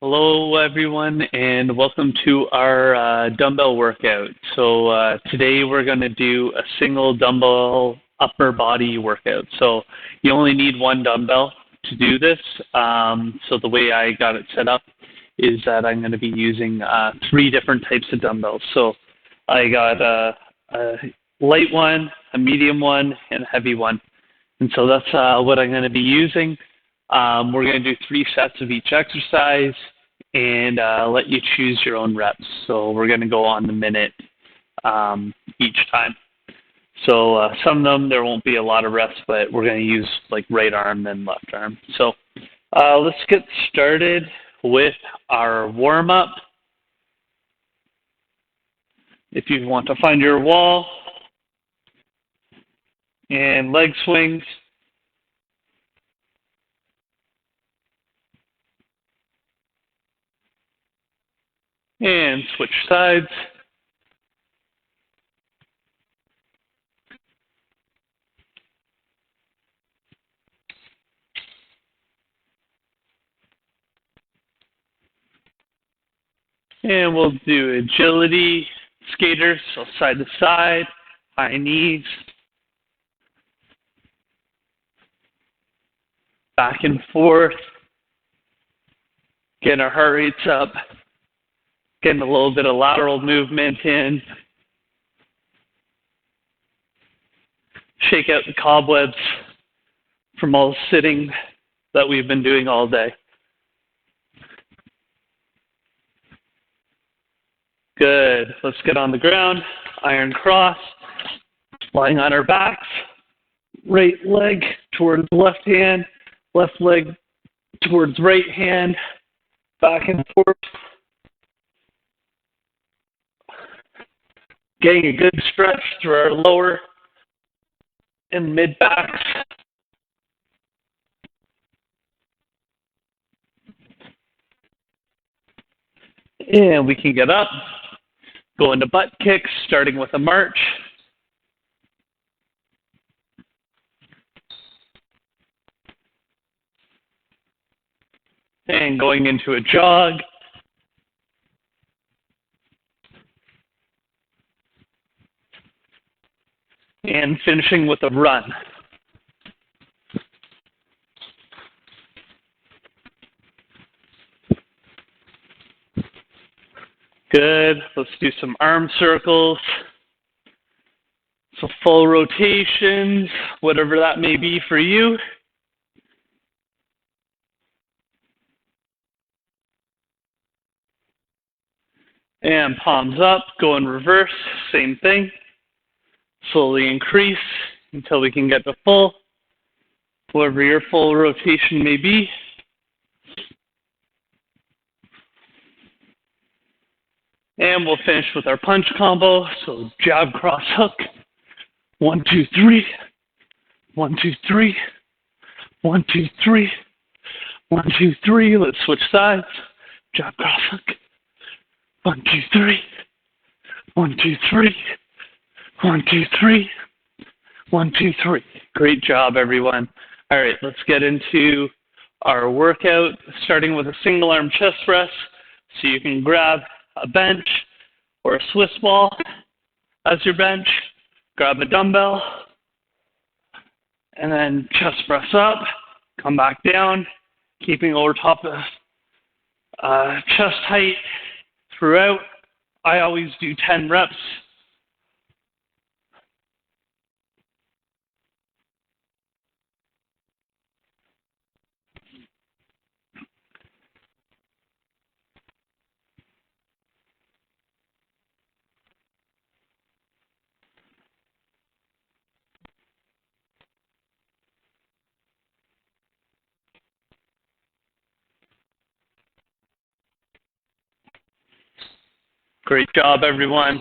Hello, everyone, and welcome to our dumbbell workout. So today we're going to do a single dumbbell upper body workout. So you only need one dumbbell to do this. So the way I got it set up is that I'm going to be using three different types of dumbbells. So I got a light one, a medium one, and a heavy one. And so that's what I'm going to be using. We're going to do 3 sets of each exercise and let you choose your own reps. So we're going to go on the minute each time. So some of them, there won't be a lot of reps, but we're going to use like right arm and left arm. So let's get started with our warm-up. If you want to find your wall and leg swings. And switch sides. And we'll do agility, skaters, so side to side, high knees, back and forth, getting our heart rates up. Getting a little bit of lateral movement in. Shake out the cobwebs from all the sitting that we've been doing all day. Good. Let's get on the ground. Iron cross. Lying on our backs. Right leg towards left hand. Left leg towards right hand. Back and forth. Getting a good stretch through our lower and mid backs. And we can get up, go into butt kicks, starting with a march. And going into a jog. And finishing with a run. Good. Let's do some arm circles. So full rotations, whatever that may be for you. And palms up, go in reverse, same thing. Slowly increase until we can get to full, whatever your full rotation may be. And we'll finish with our punch combo. So jab, cross, hook. 1, 2, 3. 1, 2, 3. 1, 2, 3. 1, 2, 3. Let's switch sides. Jab, cross, hook. 1, 2, 3. 1, 2, 3. 1, 2, 3. 1, 2, 3. Great job, everyone. All right, let's get into our workout, starting with a single arm chest press. So you can grab a bench or a Swiss ball as your bench, grab a dumbbell, and then chest press up, come back down, keeping over top of chest height throughout. I always do 10 reps. Great job, everyone.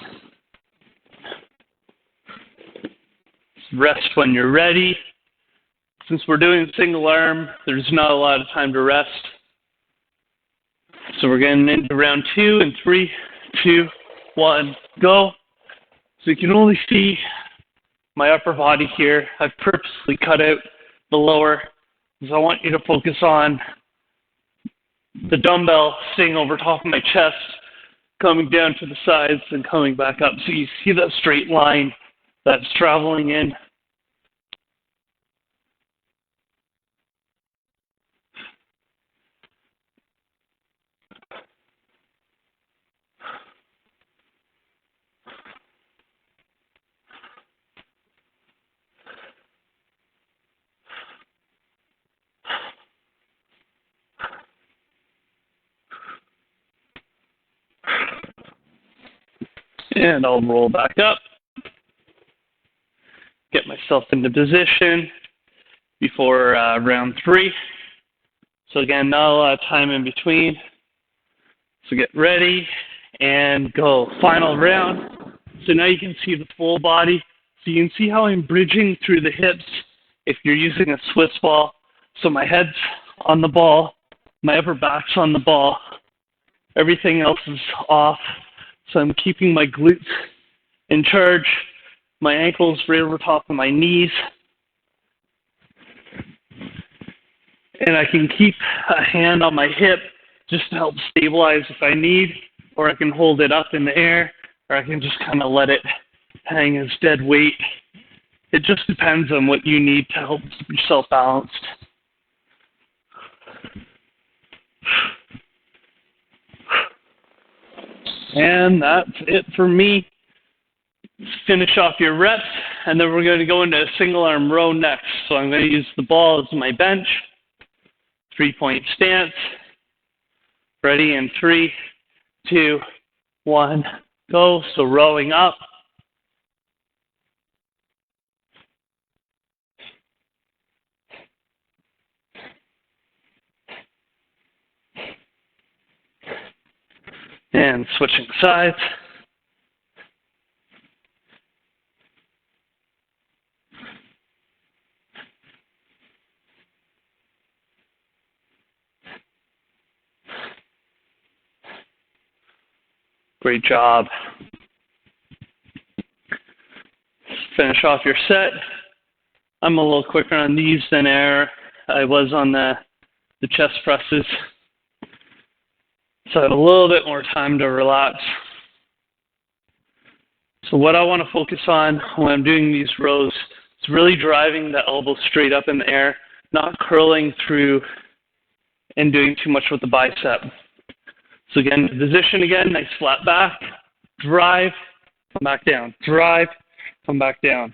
Rest when you're ready. Since we're doing single arm, there's not a lot of time to rest. So we're getting into round 2 and 3, 2, 1, go. So you can only see my upper body here. I've purposely cut out the lower because I want you to focus on the dumbbell staying over top of my chest, coming down to the sides and coming back up. So you see that straight line that's traveling in. And I'll roll back up, get myself into position before round 3. So again, not a lot of time in between. So get ready and go. Final round. So now you can see the full body. So you can see how I'm bridging through the hips if you're using a Swiss ball. So my head's on the ball, my upper back's on the ball, everything else is off. So I'm keeping my glutes in charge, my ankles right over top of my knees. And I can keep a hand on my hip just to help stabilize if I need, or I can hold it up in the air, or I can just kind of let it hang as dead weight. It just depends on what you need to help keep yourself balanced. And that's it for me. Finish off your reps, and then we're going to go into a single arm row next. So I'm going to use the ball as my bench. 3-point stance. Ready in 3, 2, 1, go. So rowing up. And switching sides. Great job. Finish off your set. I'm a little quicker on these than I was on the chest presses. So I have a little bit more time to relax. So what I want to focus on when I'm doing these rows is really driving the elbow straight up in the air, not curling through and doing too much with the bicep. So again, position again, nice flat back, drive, come back down, drive, come back down.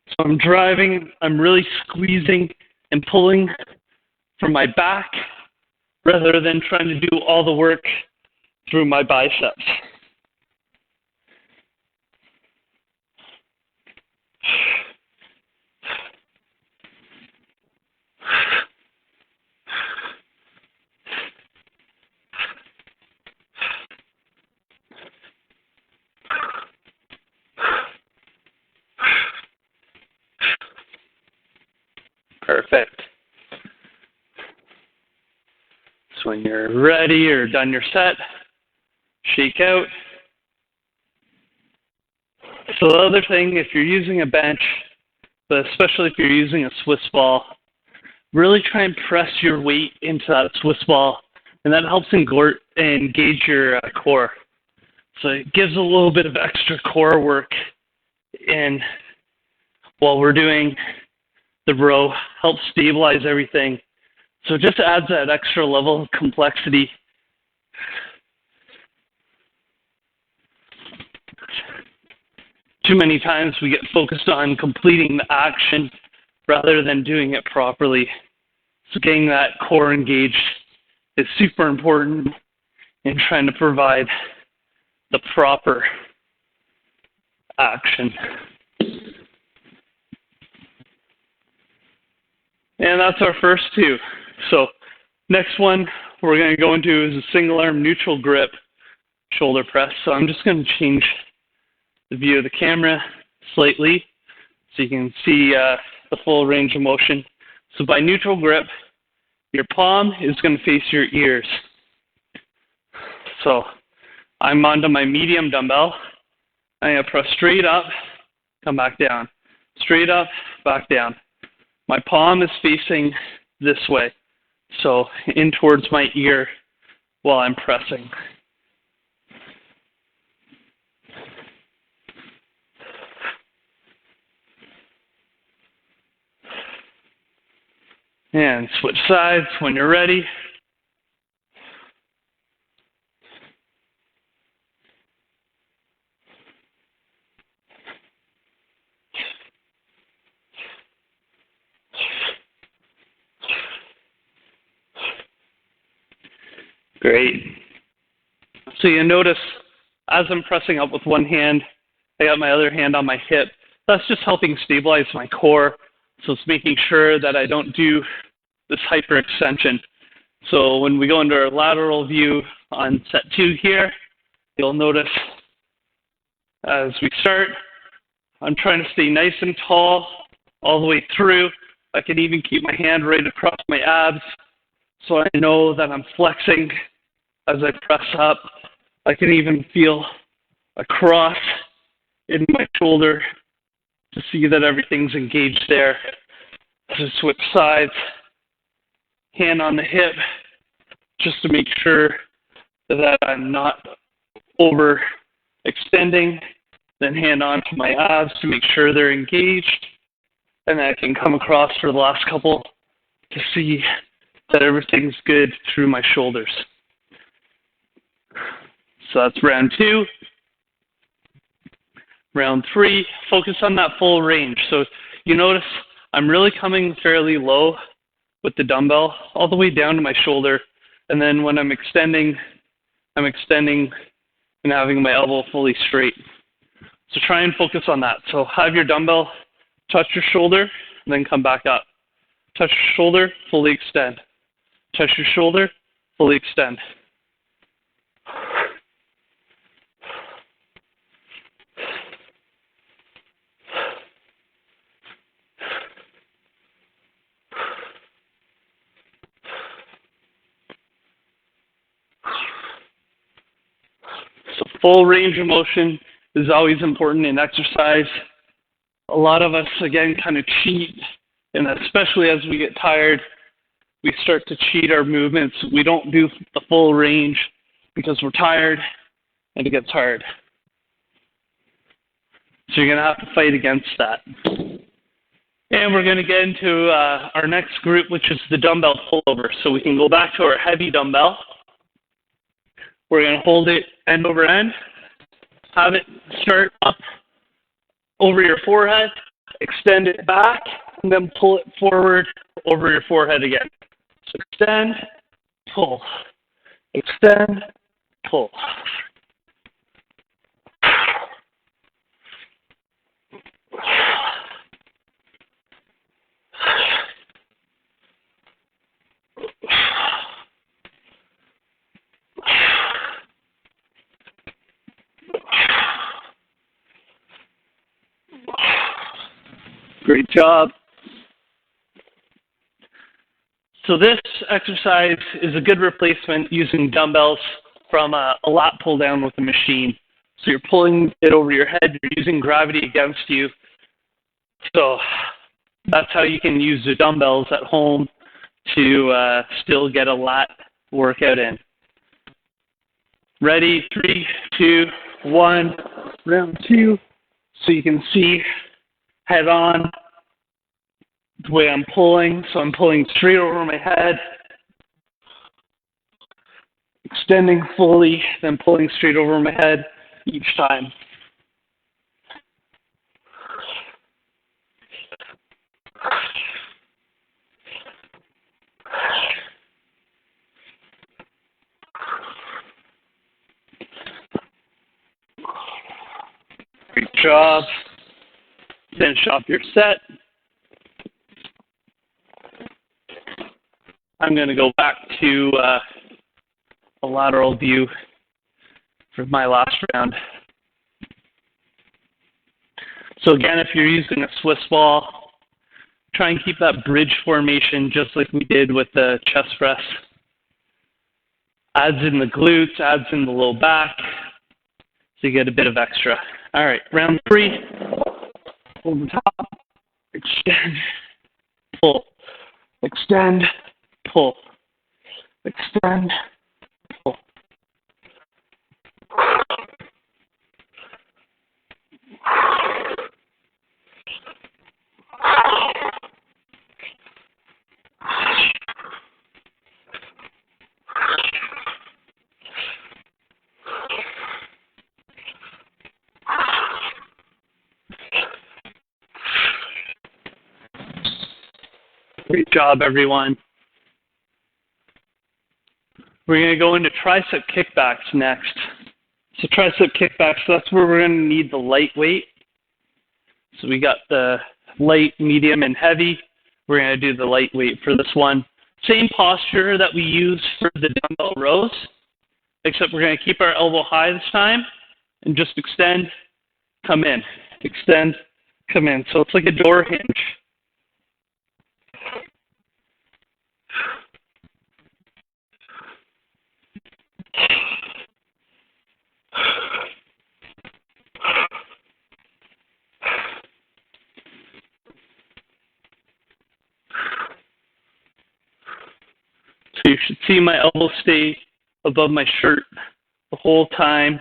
So I'm driving, I'm really squeezing and pulling from my back rather than trying to do all the work through my biceps. Perfect. So when you're ready or done your set, shake out. So the other thing, if you're using a bench, but especially if you're using a Swiss ball, really try and press your weight into that Swiss ball, and that helps engage your core. So it gives a little bit of extra core work in while we're doing the row, helps stabilize everything. So it just adds that extra level of complexity. Too many times we get focused on completing the action rather than doing it properly. So getting that core engaged is super important in trying to provide the proper action. And that's our first two. So next one we're going to go into is a single arm neutral grip shoulder press. So I'm just going to change the view of the camera slightly so you can see the full range of motion. So by neutral grip, your palm is going to face your ears. So I'm onto my medium dumbbell. I'm going to press straight up, come back down. Straight up, back down. My palm is facing this way. So in towards my ear while I'm pressing. And switch sides when you're ready. Great. So you notice as I'm pressing up with one hand, I got my other hand on my hip. That's just helping stabilize my core. So it's making sure that I don't do this hyperextension. So when we go into our lateral view on set 2 here, you'll notice as we start, I'm trying to stay nice and tall all the way through. I can even keep my hand right across my abs so I know that I'm flexing as I press up. I can even feel a cross in my shoulder to see that everything's engaged there. So switch sides, hand on the hip, just to make sure that I'm not overextending. Then hand on to my abs to make sure they're engaged. And then I can come across for the last couple to see that everything's good through my shoulders. So that's round 2. Round 3, focus on that full range. So you notice I'm really coming fairly low with the dumbbell, all the way down to my shoulder. And then when I'm extending and having my elbow fully straight. So try and focus on that. So have your dumbbell touch your shoulder, and then come back up. Touch your shoulder, fully extend. Touch your shoulder, fully extend. So full range of motion is always important in exercise. A lot of us, again, kind of cheat, and especially as we get tired, we start to cheat our movements. We don't do the full range because we're tired and it gets hard. So you're going to have to fight against that. And we're going to get into our next group, which is the dumbbell pullover. So we can go back to our heavy dumbbell. We're going to hold it end over end, have it start up over your forehead, extend it back, and then pull it forward over your forehead again. So extend, pull, extend, pull. Great job. So this exercise is a good replacement using dumbbells from a lat pull down with a machine. So you're pulling it over your head, you're using gravity against you. So that's how you can use the dumbbells at home to still get a lat workout in. Ready, 3, 2, 1, round 2. So you can see head on the way I'm pulling. So I'm pulling straight over my head, extending fully, then pulling straight over my head each time. Great job. Finish off your set. I'm going to go back to a lateral view for my last round. So again, if you're using a Swiss ball, try and keep that bridge formation just like we did with the chest press. Adds in the glutes, adds in the low back, so you get a bit of extra. All right, round 3. Over top, extend, pull, extend, pull. Great job, everyone. We're going to go into tricep kickbacks next. So tricep kickbacks, that's where we're going to need the light weight. So we got the light, medium, and heavy. We're going to do the lightweight for this one. Same posture that we use for the dumbbell rows, except we're going to keep our elbow high this time and just extend, come in, extend, come in. So it's like a door hinge. So you should see my elbow stay above my shirt the whole time.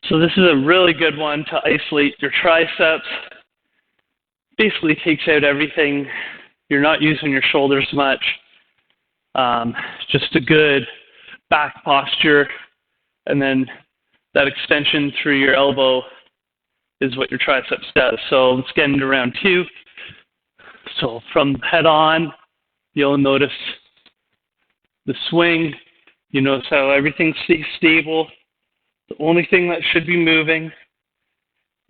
So this is a really good one to isolate your triceps. Basically takes out everything. You're not using your shoulders much. Just a good back posture, and then that extension through your elbow is what your triceps does. So let's get into round two. So from head on, you'll notice the swing. You notice how everything stays stable. The only thing that should be moving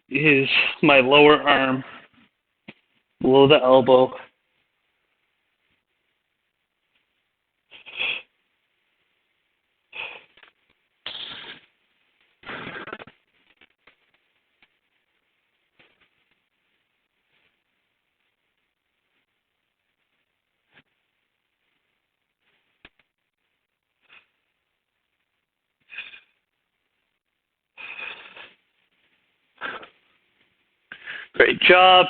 is my lower arm below the elbow. Great job.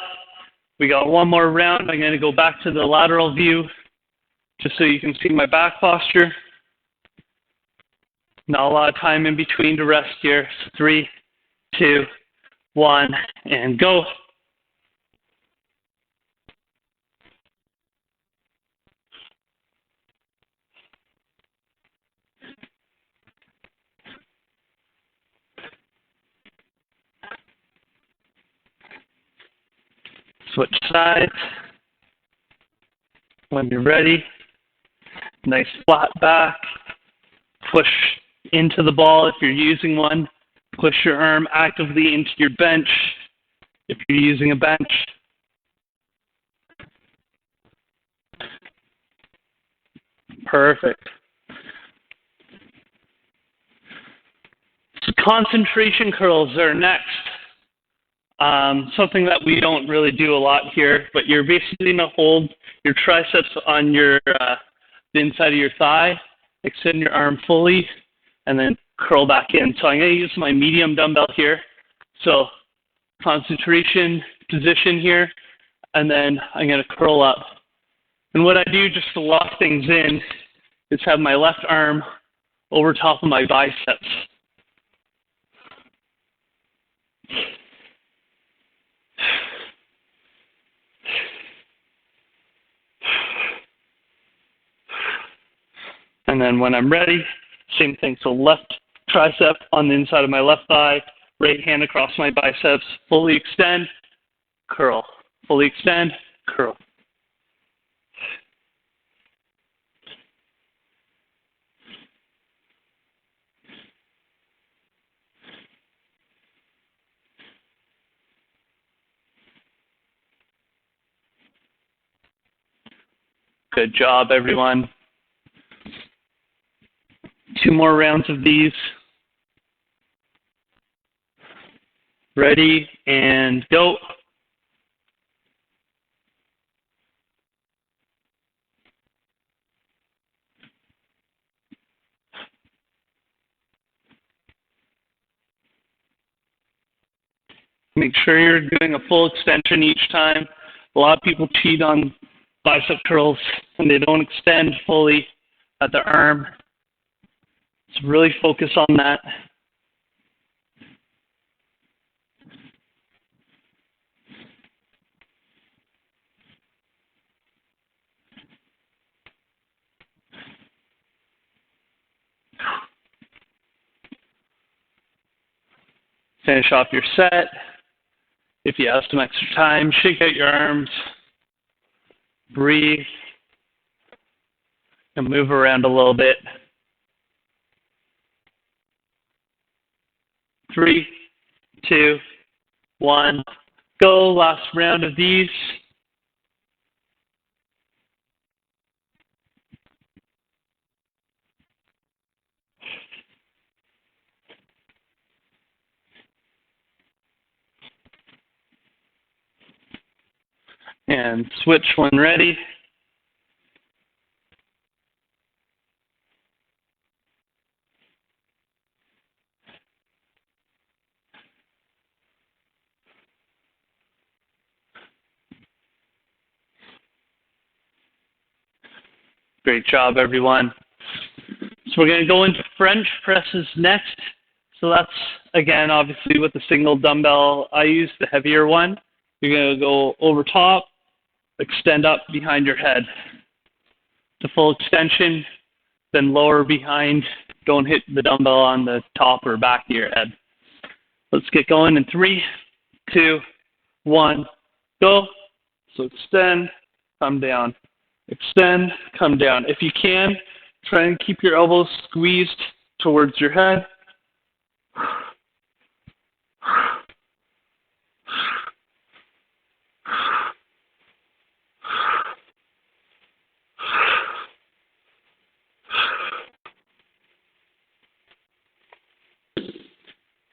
We got one more round. I'm going to go back to the lateral view just so you can see my back posture. Not a lot of time in between to rest here. So 3, 2, 1, and go. Switch sides. When you're ready, nice flat back. Push into the ball if you're using one. Push your arm actively into your bench if you're using a bench. Perfect. So concentration curls are next. Something that we don't really do a lot here, but you're basically going to hold your triceps on your the inside of your thigh, extend your arm fully, and then curl back in. So I'm going to use my medium dumbbell here. So concentration position here, and then I'm going to curl up. And what I do just to lock things in is have my left arm over top of my biceps. And then when I'm ready, same thing. So left tricep on the inside of my left thigh, right hand across my biceps, fully extend, curl. Fully extend, curl. Good job, everyone. 2 more rounds of these. Ready, and go. Make sure you're doing a full extension each time. A lot of people cheat on bicep curls and they don't extend fully at the arm. So really focus on that. Finish off your set. If you have some extra time, shake out your arms, breathe, and move around a little bit. 3, 2, 1, go. Last round of these. And switch when ready. Great job, everyone. So we're going to go into French presses next. So that's, again, obviously with the single dumbbell. I use the heavier one. You're going to go over top, extend up behind your head. The full extension, then lower behind. Don't hit the dumbbell on the top or back of your head. Let's get going in 3, 2, 1, go. So extend, come down. Extend, come down. If you can, try and keep your elbows squeezed towards your head.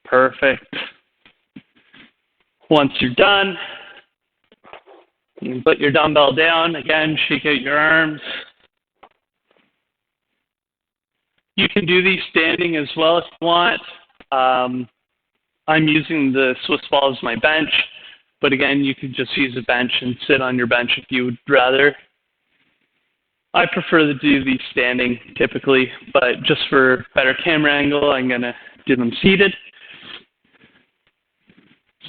Perfect. Once you're done, you can put your dumbbell down. Again, shake out your arms. You can do these standing as well if you want. I'm using the Swiss ball as my bench, but again, you could just use a bench and sit on your bench if you would rather. I prefer to do these standing typically, but just for better camera angle, I'm going to do them seated.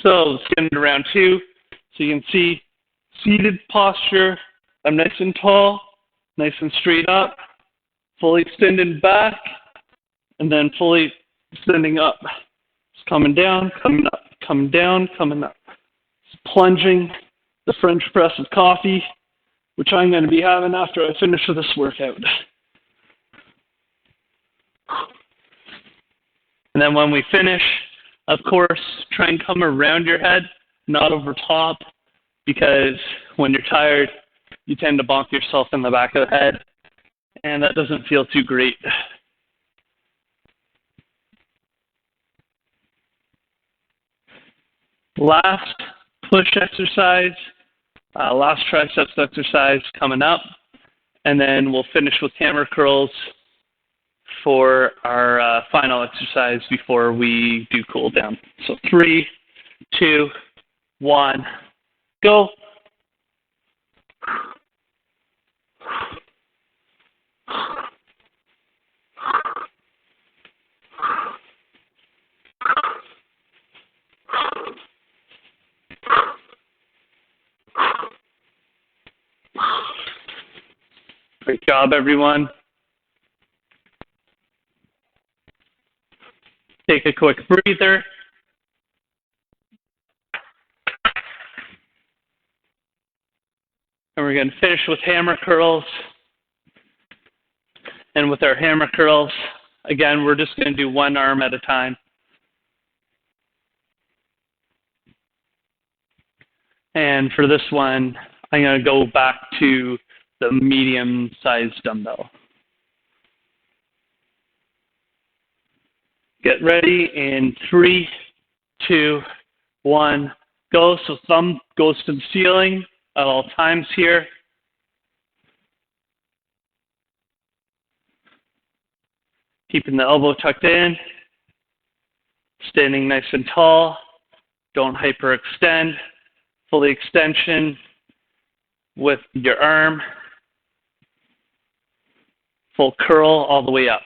So let's get into round 2. So you can see seated posture. I'm nice and tall, nice and straight up, fully extended back, and then fully extending up. Just coming down, coming up, coming down, coming up. Just plunging the French press of coffee, which I'm going to be having after I finish with this workout. And then when we finish, of course, try and come around your head, not over top, because when you're tired, you tend to bonk yourself in the back of the head, and that doesn't feel too great. Last push exercise, last triceps exercise coming up, and then we'll finish with hammer curls for our final exercise before we do cool down. So 3, 2, 1, go. Great job, everyone. Take a quick breather. And we're going to finish with hammer curls. And with our hammer curls, again, we're just going to do one arm at a time. And for this one, I'm going to go back to the medium-sized dumbbell. Get ready in 3, 2, 1, go. So thumb goes to the ceiling at all times here. Keeping the elbow tucked in. Standing nice and tall. Don't hyperextend. Fully extension with your arm. Full curl all the way up.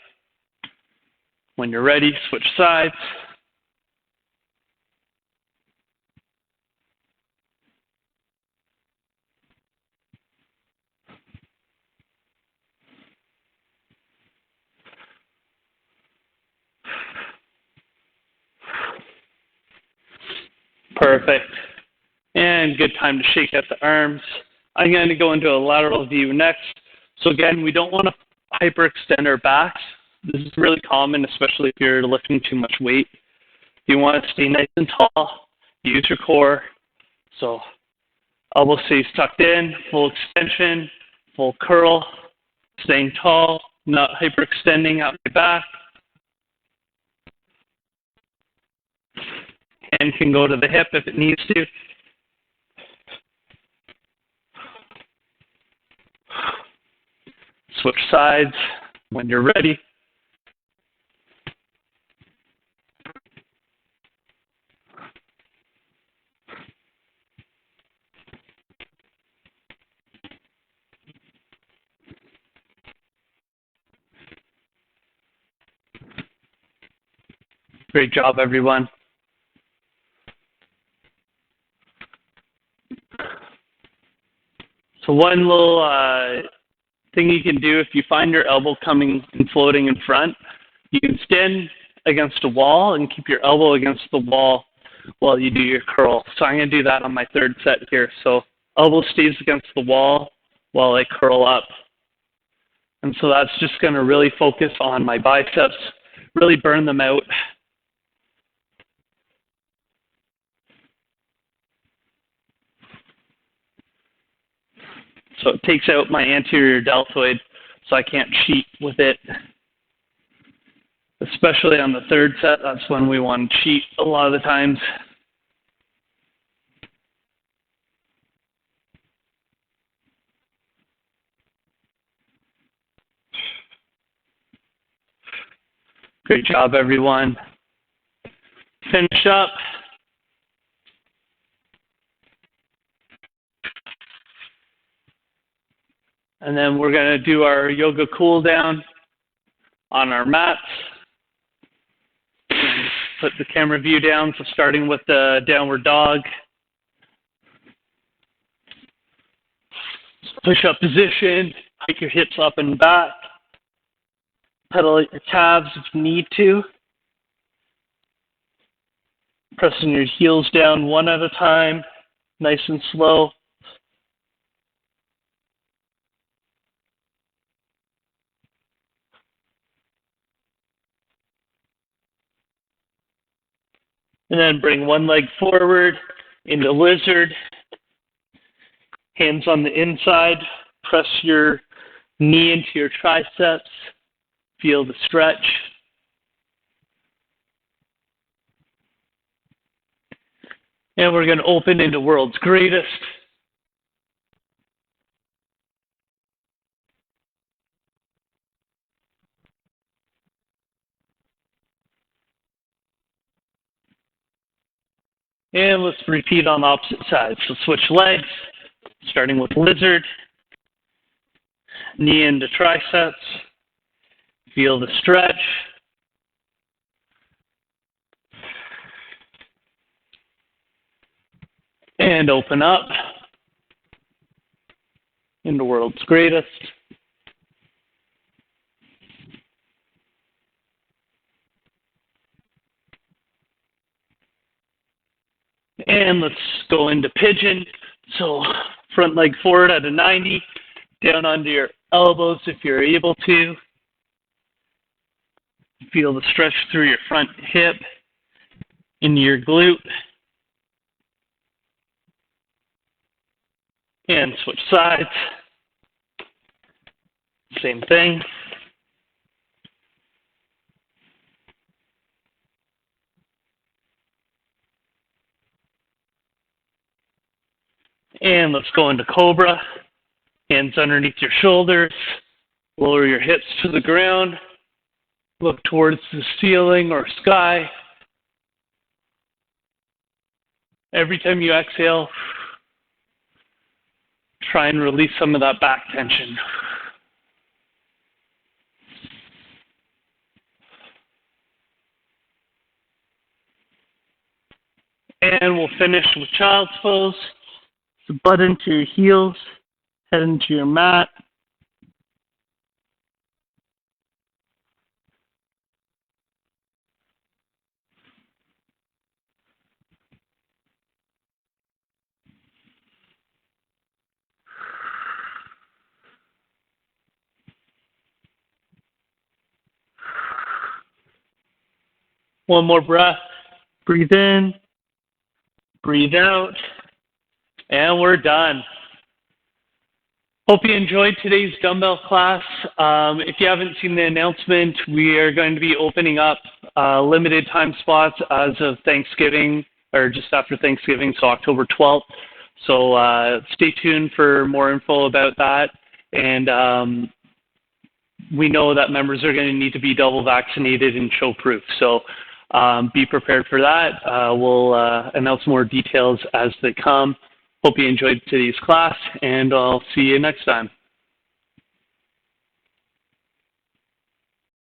When you're ready, switch sides. Perfect. And good time to shake out the arms. I'm going to go into a lateral view next. So again, we don't want to hyperextend our backs. This is really common, especially if you're lifting too much weight. You want to stay nice and tall. Use your core. So elbow stays tucked in, full extension, full curl, staying tall, not hyperextending out my back. Hand can go to the hip if it needs to. Switch sides when you're ready. Great job, everyone. So one little thing you can do if you find your elbow coming and floating in front, you can stand against a wall and keep your elbow against the wall while you do your curl. So I'm going to do that on my third set here. So elbow stays against the wall while I curl up. And so that's just going to really focus on my biceps, really burn them out. So it takes out my anterior deltoid, so I can't cheat with it. Especially on the third set, that's when we want to cheat a lot of the times. Great job, everyone. Finish up. And then we're going to do our yoga cool down on our mats. Put the camera view down, so starting with the downward dog. Push up position, hike your hips up and back. Pedal your calves if you need to. Pressing your heels down one at a time, nice and slow. And then bring one leg forward into lizard. Hands on the inside. Press your knee into your triceps. Feel the stretch. And we're going to open into world's greatest. And let's repeat on opposite sides. So switch legs, starting with lizard. Knee into triceps. Feel the stretch. And open up into world's greatest. And let's go into pigeon. So front leg forward at a 90, down onto your elbows if you're able to. Feel the stretch through your front hip, into your glute. And switch sides. Same thing. And let's go into cobra. Hands underneath your shoulders. Lower your hips to the ground. Look towards the ceiling or sky. Every time you exhale, try and release some of that back tension. And we'll finish with child's pose. So butt into your heels, head into your mat. One more breath. Breathe in, breathe out, and we're done. Hope you enjoyed today's dumbbell class. If you haven't seen the announcement, we are going to be opening up limited time spots as of Thanksgiving, or just after Thanksgiving, so October 12th. So stay tuned for more info about that. And we know that members are going to need to be double vaccinated and show proof. So be prepared for that. We'll announce more details as they come. Hope you enjoyed today's class, and I'll see you next time.